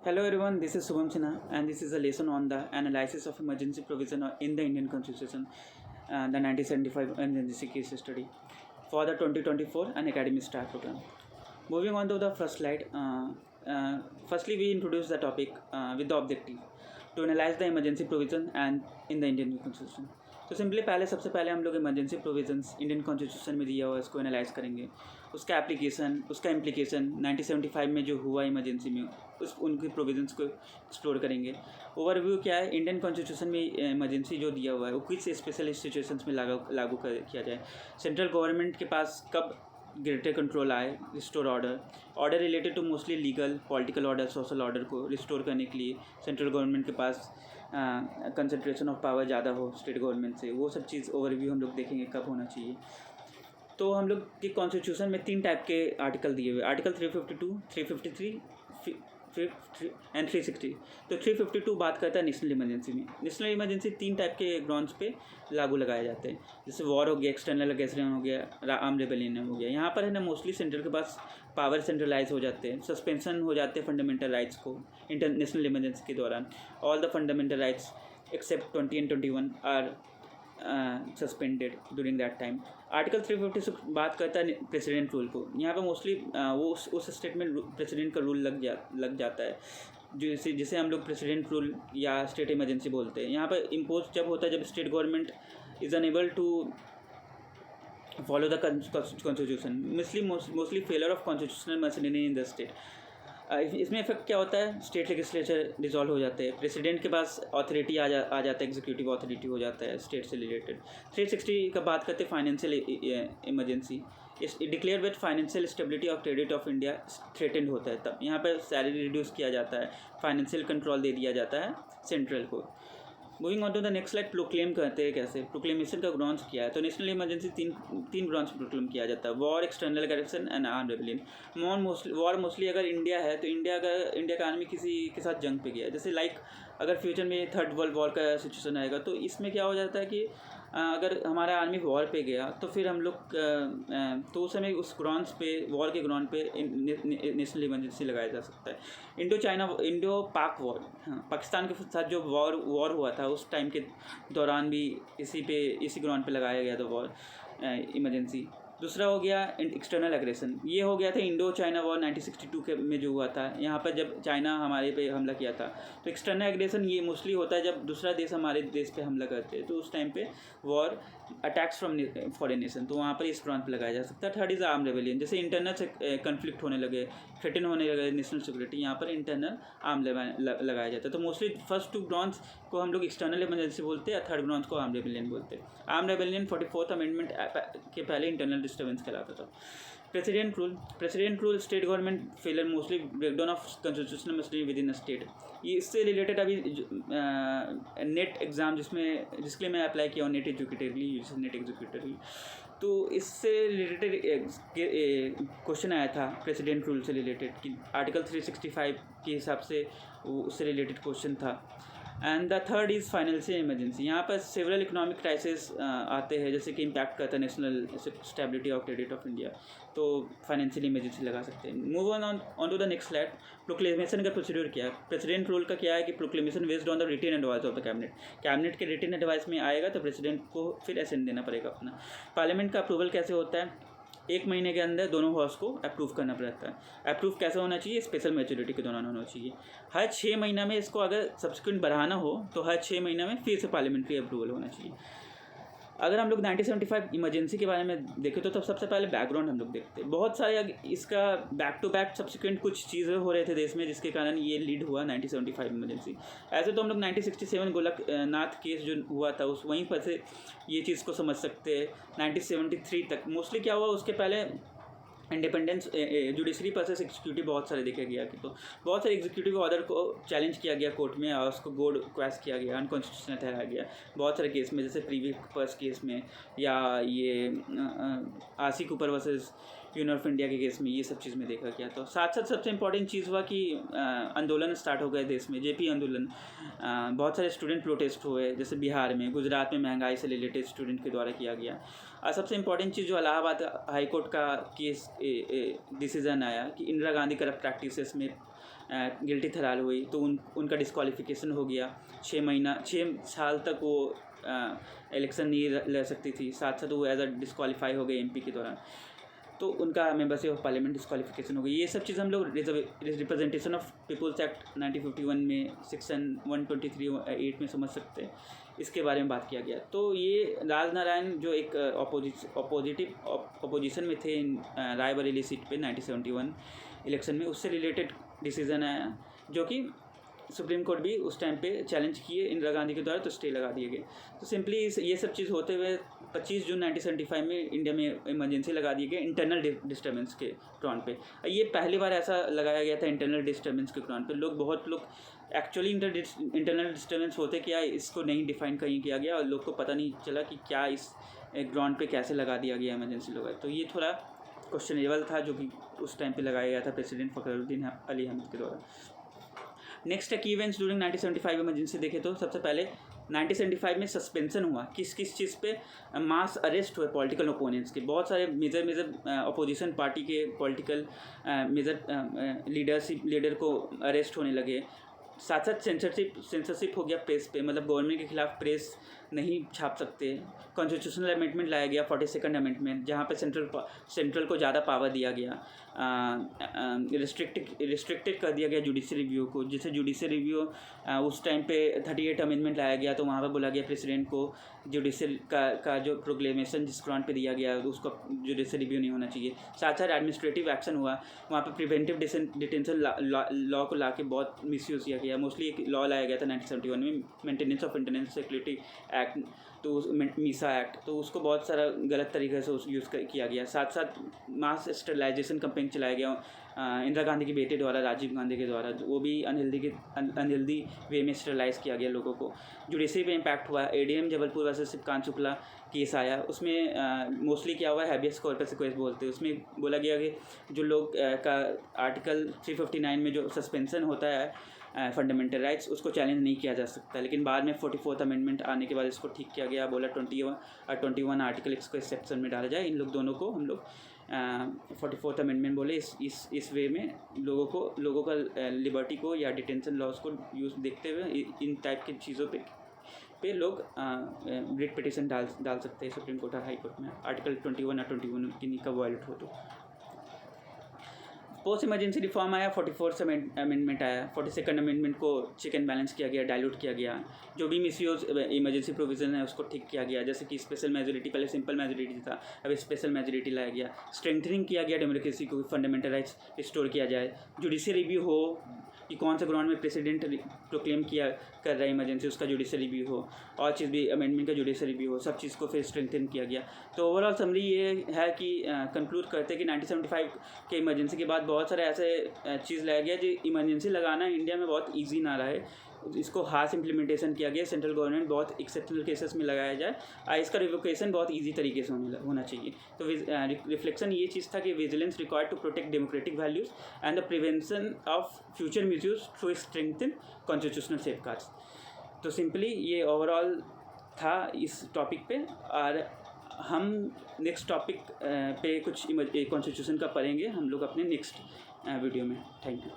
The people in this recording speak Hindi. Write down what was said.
Hello everyone, this is Subham Sinha and this is a lesson on the analysis of emergency provision in the Indian Constitution, the 1975 emergency case study for the 2024 and academic star program. Moving on to the first slide, firstly we introduce the topic with the objective to analyze the emergency provision and in the Indian Constitution. तो सिंपली सबसे पहले हम लोग इमरजेंसी प्रोविजंस इंडियन कॉन्स्टिट्यूशन में दिया हुआ है इसको एनालाइज करेंगे, उसका एप्लीकेशन, उसका इम्प्लीकेशन 1975 में जो हुआ इमरजेंसी में उस उनके प्रोविजंस को एक्सप्लोर करेंगे। ओवरव्यू क्या है, इंडियन कॉन्स्टिट्यूशन में इमरजेंसी जो दिया हुआ है वो किस स्पेशल सिचुएशंस में लागू किया जाए, सेंट्रल गवर्नमेंट के पास कब ग्रेटर कंट्रोल आए, restore order related to mostly legal political order social order को रिस्टोर करने के लिए सेंट्रल गवर्नमेंट के पास कंसंट्रेशन ऑफ पावर ज़्यादा हो स्टेट गवर्नमेंट से, वो सब चीज़ ओवरव्यू हम लोग देखेंगे कब होना चाहिए। तो हम लोग के कॉन्स्टिट्यूशन में 3 टाइप के आर्टिकल दिए हुए, आर्टिकल 352, 353 एंड 360। तो 352 बात करता है नेशनल इमरजेंसी में। नेशनल इमरजेंसी 3 टाइप के ग्राउंड्स पे लागू लगाए जाते हैं, जैसे वॉर हो गया, एक्सटर्नल अगेंस्ट हो गया, आर्म रेबेलियन हो गया। यहाँ पर है ना मोस्टली सेंट्रल के पास पावर सेंट्रलाइज हो जाते हैं, सस्पेंशन हो जाते हैं फंडामेंटल राइट्स को इंटरनेशनल इमरजेंसी के दौरान। All the fundamental rights except 20 and 21 are suspended during that time. Article 356 बात करता है प्रेसिडेंट रूल को। यहाँ पे मोस्टली वो उस स्टेट में प्रेसिडेंट का रूल लग जाता है, जिसे हम लोग प्रेसिडेंट रूल या स्टेट इमरजेंसी बोलते हैं। यहाँ पर इम्पोज जब होता है जब state government is unable to follow the constitution, mostly failure of constitutional machinery in the state. इसमें इफेक्ट क्या होता है, स्टेट लेजिस्लेचर डिसॉल्व हो जाते हैं, प्रेसिडेंट के पास अथॉरिटी आ जाता है, एग्जीक्यूटिव अथॉरिटी हो जाता है स्टेट से रिलेटेड। 360 का बात करते हैं financial emergency, declare with financial stability of credit of India threatened होता है, तब यहाँ पर सैलरी रिड्यूस किया जाता है, फाइनेंशियल कंट्रोल दे दिया जाता है सेंट्रल को। Moving on to the next slide, proclaim करते हैं कैसे, प्रोक्लेमेशन का ग्राउंड्स क्या है। तो नेशनल इमरजेंसी तीन ग्राउंड्स प्रोक्लेम किया जाता है, war, external aggression and arm rebellion. War mostly अगर इंडिया है तो इंडिया का आर्मी किसी के साथ जंग पे गया है, जैसे लाइक अगर फ्यूचर में थर्ड वर्ल्ड वॉर का सिचुएशन आएगा तो इसमें क्या हो जाता है कि अगर हमारा आर्मी वॉर पे गया तो फिर हम लोग तो उस समय उस ग्राउंड्स पे, वॉर के ग्राउंड पे नेशनल इमरजेंसी लगाया जा सकता है। इंडो पाक वॉर, हाँ, पाकिस्तान के साथ जो वॉर हुआ था उस टाइम के दौरान भी इसी ग्राउंड पे लगाया गया था वॉर इमरजेंसी। दूसरा हो गया एक्सटर्नल एग्रेशन, ये हो गया था इंडो चाइना वॉर 1962 के में जो हुआ था, यहाँ पर जब चाइना हमारे पे हमला किया था। तो एक्सटर्नल एग्रेशन ये मोस्टली होता है जब दूसरा देश हमारे देश पे हमला करते हैं, तो उस टाइम पे war attacks from foreign nation, तो वहाँ पर इस ग्राउंड पे लगाया जा सकता है। थर्ड इज़ आर्म रेबेलियन, जैसे इंटरनल से कन्फ्लिक्ट होने लगे, थ्रेटन होने लगे नेशनल सिक्योरिटी, यहाँ पर इंटरनल आर्म लगाया जाता है। तो मोस्टली फर्स्ट 2 ग्राउंड्स को हम लोग एक्सटर्नल इमरजेंसी बोलते हैं, थर्ड ग्राउंड को आर्म रेबेलियन बोलते हैं। आर्म रेबेलियन 44th अमेंडमेंट के पहले इंटरनल डिस्टर्बेंस कहलाता था। President rule state government failure, mostly breakdown of constitutional machinery with in state. ये इससे रिलेटेड अभी नेट एग्ज़ाम जिसके लिए मैं अप्लाई किया हूँ, नेट एग्जीक्यूटिवली, तो इससे रिलेटेड क्वेश्चन आया था प्रेसिडेंट रूल से रिलेटेड कि आर्टिकल 365 के हिसाब से उससे रिलेटेड क्वेश्चन था। And the third is financial emergency, यहाँ पर सेवरल इकोनॉमिक क्राइसिस आते हैं जैसे कि इम्पैक्ट करता है national stability of credit of India, तो फाइनेंशियल इमरजेंसी लगा सकते हैं। Move on to the next slide, proclamation का प्रोसीड्यूर क्या है। प्रेसिडेंट रूल का क्या है कि proclamation based on the written advice of the cabinet के रिटन एडवाइस में आएगा तो प्रेसिडेंट को फिर एसेंट देना पड़ेगा अपना। पार्लियामेंट का अप्रूवल कैसे होता है, 1 महीने के अंदर दोनों हाउस को अप्रूव करना पड़ता है। अप्रूव कैसे होना चाहिए, स्पेशल मेजोरिटी के दौरान होना चाहिए। हर 6 महीना में इसको अगर सब्सिक्वेंट बढ़ाना हो तो हर 6 महीना में फिर से पार्लियामेंट्री अप्रूवल होना चाहिए। अगर हम लोग 1975 इमरजेंसी के बारे में देखें तो तब सबसे पहले बैकग्राउंड हम लोग देखते हैं। बहुत सारे इसका बैक टू बैक सब्सिक्वेंट कुछ चीज़ें हो रहे थे देश में जिसके कारण ये लीड हुआ 1975 इमरजेंसी। ऐसे तो हम लोग 1967 गोलकनाथ केस जो हुआ था उस वहीं पर से ये चीज़ को समझ सकते हैं। 1973 तक मोस्टली क्या हुआ, उसके पहले इंडिपेंडेंस जुडिशरी प्रोसेस एग्जीक्यूटिव बहुत सारे देखे गया कि तो बहुत सारे एग्जीक्यूटिव ऑर्डर को चैलेंज किया गया कोर्ट में और उसको गोड क्वेश किया गया, अनकॉन्स्टिट्यूशनल ठहराया गया बहुत सारे केस में, जैसे प्रीवी पर्स केस में या ये आशिक ऊपर वर्सेस यूनियन ऑफ इंडिया के केस में, ये सब चीज़ में देखा गया। तो साथ साथ सबसे इम्पोर्टेंट चीज़ हुआ कि आंदोलन स्टार्ट हो गए देश में, जेपी आंदोलन, बहुत सारे स्टूडेंट प्रोटेस्ट हुए, जैसे बिहार में, गुजरात में महंगाई से रिलेटेड स्टूडेंट के द्वारा किया गया। और सबसे इम्पोर्टेंट चीज़ जो इलाहाबाद हाई कोर्ट का केस डिसीज़न आया कि इंदिरा गांधी करप्ट प्रैक्टिसेस में गिल्टी ठहराल हुई तो उनका डिस्क्वालिफिकेशन हो गया। 6 साल तक वो इलेक्शन नहीं लड़ सकती थी। साथ वो एज अ डिस्क्वालीफाई हो गए एमपी के दौरान, तो उनका मेंबरशिप ऑफ पार्लियामेंट डिस्क्वालिफिकेशन हो गई। ये सब चीज़ हम लोग रिप्रेजेंटेशन ऑफ पीपल्स एक्ट 1951 में सेक्शन 123(8) में समझ सकते हैं। इसके बारे में बात किया गया। तो ये राजनारायण जो एक अपोजिशन में थे रायबरेली सीट पे 1971 इलेक्शन में, उससे रिलेटेड डिसीज़न आया जो कि सुप्रीम कोर्ट भी उस टाइम पे चैलेंज किए इंदिरा गांधी के द्वारा, तो स्टे लगा दिए गए। तो सिंपली ये सब चीज़ होते हुए 25 जून 1975 में इंडिया में इमरजेंसी लगा दिए गए इंटरनल डिस्टर्बेंस के ग्राउंड पे। ये पहली बार ऐसा लगाया गया था इंटरनल डिस्टर्बेंस के ग्राउंड पे। बहुत लोग एक्चुअली इंटरनल डिस्टर्बेंस होते क्या है इसको नहीं डिफाइन कहीं किया गया, और लोग को पता नहीं चला कि क्या इस ग्राउंड पे कैसे लगा दिया गया इमरजेंसी लगा। तो ये थोड़ा क्वेश्चनेबल था जो कि उस टाइम पे लगाया गया था प्रेसिडेंट फ़खरुद्दीन अली अहमद के द्वारा। नेक्स्ट की इवेंट्स ड्यूरिंग 1975 इमरजेंसी देखें तो सबसे पहले 1975 में सस्पेंशन हुआ। किस चीज़ पे? मास अरेस्ट हुए पॉलिटिकल ओपोनेंट्स के। बहुत सारे मेजर अपोजिशन पार्टी के पॉलिटिकल लीडर को अरेस्ट होने लगे। साथ साथ सेंसरशिप हो गया प्रेस पे, मतलब गवर्नमेंट के खिलाफ प्रेस नहीं छाप सकते। कॉन्स्टिट्यूशनल अमेंडमेंट लाया गया 42nd अमेंडमेंट, जहाँ पे सेंट्रल को ज़्यादा पावर दिया गया। रिस्ट्रिक्टेड कर दिया गया जुडिशरी रिव्यू को, जिसे जुडिशरी रिव्यू उस टाइम पे 38 अमेंडमेंट लाया गया, तो वहाँ पर बोला गया प्रेसिडेंट को जुडिशरी का जो प्रोक्लेमेशन जिस ग्राउंड पे दिया गया उसको जुडिशरी रिव्यू नहीं होना चाहिए। साथ साथ एडमिनिस्ट्रेटिव एक्शन हुआ, वहाँ पे प्रिवेंटिव डिटेंशन लॉ को ला के बहुत मिसयूज़ किया गया। मोस्टली एक लॉ लाया गया था 1971 में, maintenance of international security act, तो मीसा एक्ट, तो उसको बहुत सारा गलत तरीके से यूज़ किया गया। साथ साथ मास स्टरलाइजेशन कैंपेन चलाया गया इंदिरा गांधी के बेटे द्वारा, राजीव गांधी के द्वारा, वो भी अनहेल्दी वे में स्टरलाइज किया गया लोगों को। जुडिशरी पे इम्पैक्ट हुआ। ADM जबलपुर वर्सेस कान शुक्ला केस आया, उसमें मोस्टली क्या हुआ, हैबियस कॉर्पस केस बोलते हैं। उसमें बोला गया कि जो लोग का आर्टिकल 359 में जो सस्पेंशन होता है फंडामेंटल राइट्स, उसको चैलेंज नहीं किया जा सकता। लेकिन बाद में 44th अमेंडमेंट आने के बाद इसको ठीक किया गया। बोला 21 आर्टिकल इसको एक्सेप्शन में डाला जाए। इन दोनों को हम लोग 44th अमेंडमेंट बोले। इस वे में लोगों का लिबर्टी को या डिटेंशन लॉज को यूज़ देखते हुए इन टाइप की चीज़ों पे लोग रिट पिटिशन डाल सकते हैं सुप्रीम कोर्ट और हाई कोर्ट में, आर्टिकल 21 और 21 की का वायलेट हो तो। पोस्ट इमरजेंसी रिफॉर्म आया, 44th अमेंडमेंट आया। 42nd अमेंडमेंट को चेक एंड बैलेंस किया गया, डाइल्यूट किया गया। जो भी मिसयूज इमरजेंसी प्रोविजन है उसको ठीक किया गया, जैसे कि स्पेशल मेजोरिटी, पहले सिंपल मेजोरिटी था, अब स्पेशल मेजोरिटी लाया गया। स्ट्रेंथनिंग किया गया डेमोक्रेसी को, फंडामेंटल राइट्स रिस्टोर किया जाए। जुडिशियल रिव्यू हो कि कौन से ग्राउंड में प्रेसिडेंट प्रोक्लेम कर रहा है इमरजेंसी, उसका जुडिशियल रिव्यू हो, और चीज़ भी अमेंडमेंट का जुडिशियल रिव्यू हो, सब चीज़ को फिर स्ट्रेंथन किया गया। तो ओवरऑल समरी ये है कि कंक्लूड करते हैं कि 1975 के इमरजेंसी के बाद बहुत सारे ऐसे चीज़ लाया गया जो इमरजेंसी लगाना इंडिया में बहुत ईजी ना रहे, इसको हार्श इम्प्लीमेंटेशन किया गया। सेंट्रल गवर्नमेंट बहुत एक्सेप्शनल केसेस में लगाया जाए, इसका रिवोकेशन बहुत इजी तरीके से होना चाहिए। तो रिफ्लेक्शन ये चीज़ था कि vigilance required to protect democratic values and the prevention of future misuse through strengthen constitutional safeguards. तो सिंपली ये ओवरऑल था इस टॉपिक पे, और हम नेक्स्ट टॉपिक पे कुछ कॉन्स्टिट्यूशन का पढ़ेंगे हम लोग अपने नेक्स्ट वीडियो में। Thank you.